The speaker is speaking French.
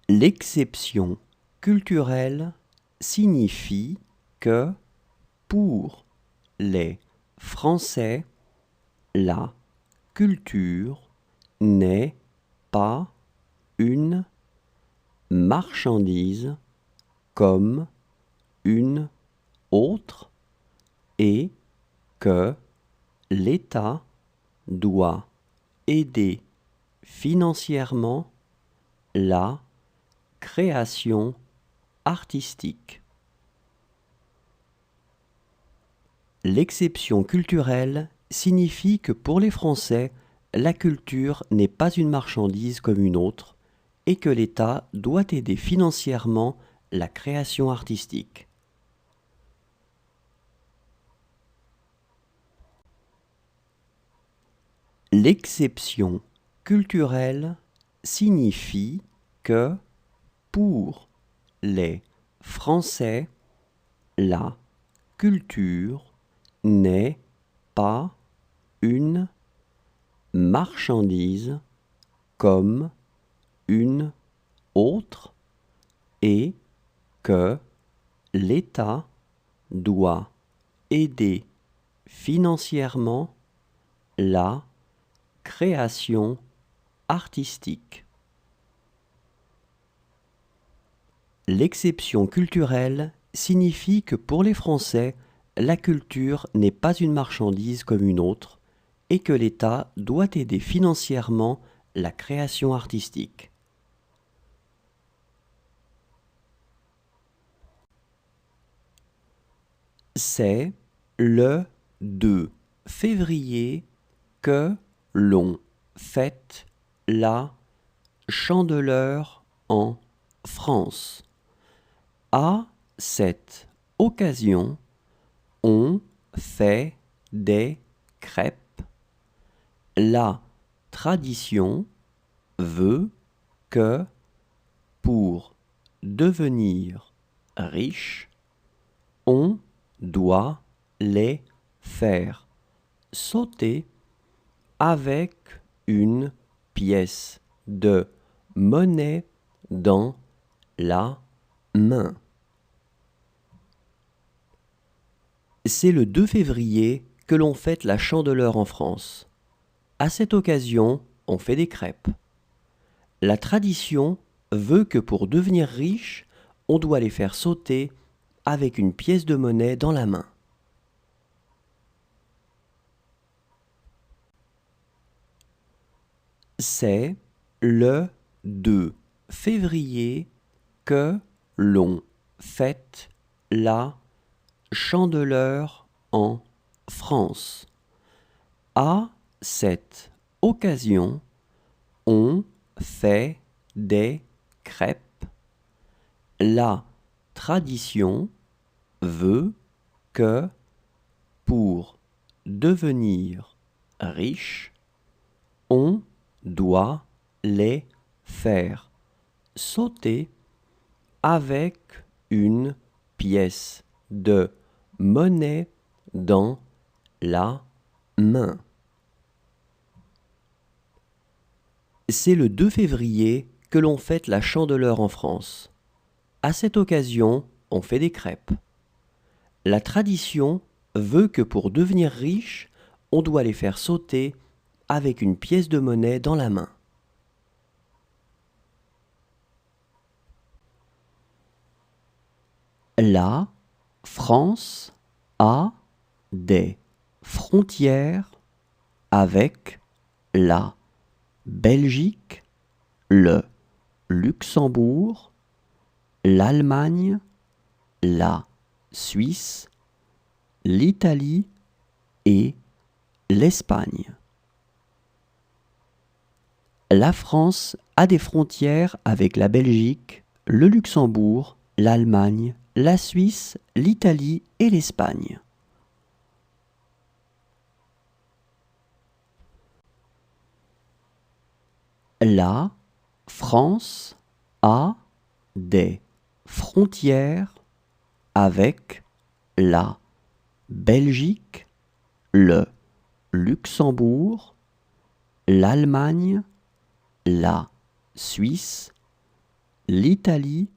L'exception culturelle signifie que, pour les Français, la culture n'est pas une marchandise comme une autre et que l'État doit aider financièrement la création artistique. L'exception culturelle signifie que pour les Français, la culture n'est pas une marchandise comme une autre et que l'État doit aider financièrement la création artistique. L'exception culturelle signifie que, pour les Français, la culture n'est pas une marchandise comme une autre et que l'État doit aider financièrement la création artistique. L'exception culturelle signifie que pour les Français, la culture n'est pas une marchandise comme une autre et que l'État doit aider financièrement la création artistique. C'est le 2 février que l'on fête la Chandeleur en France. À cette occasion, on fait des crêpes. La tradition veut que pour devenir riche, on doit les faire sauter avec une pièce de monnaie dans la main. C'est le 2 février que l'on fête la Chandeleur en France. À cette occasion, on fait des crêpes. La tradition veut que pour devenir riche, on doit les faire sauter avec une pièce de monnaie dans la main. C'est le 2 février que l'on fête la Chandeleur en France. À cette occasion, on fait des crêpes. La tradition veut que pour devenir riche, on doit les faire sauter avec une pièce de monnaie dans la main. C'est le 2 février que l'on fête la Chandeleur en France. À cette occasion, on fait des crêpes. La tradition veut que pour devenir riche, on doit les faire sauter avec une pièce de monnaie dans la main. La France a des frontières avec la Belgique, le Luxembourg, l'Allemagne, la Suisse, l'Italie et l'Espagne. La France a des frontières avec la Belgique, le Luxembourg, l'Allemagne, la Suisse, l'Italie et l'Espagne. La France a des frontières avec la Belgique, le Luxembourg, l'Allemagne, la Suisse, L'Italie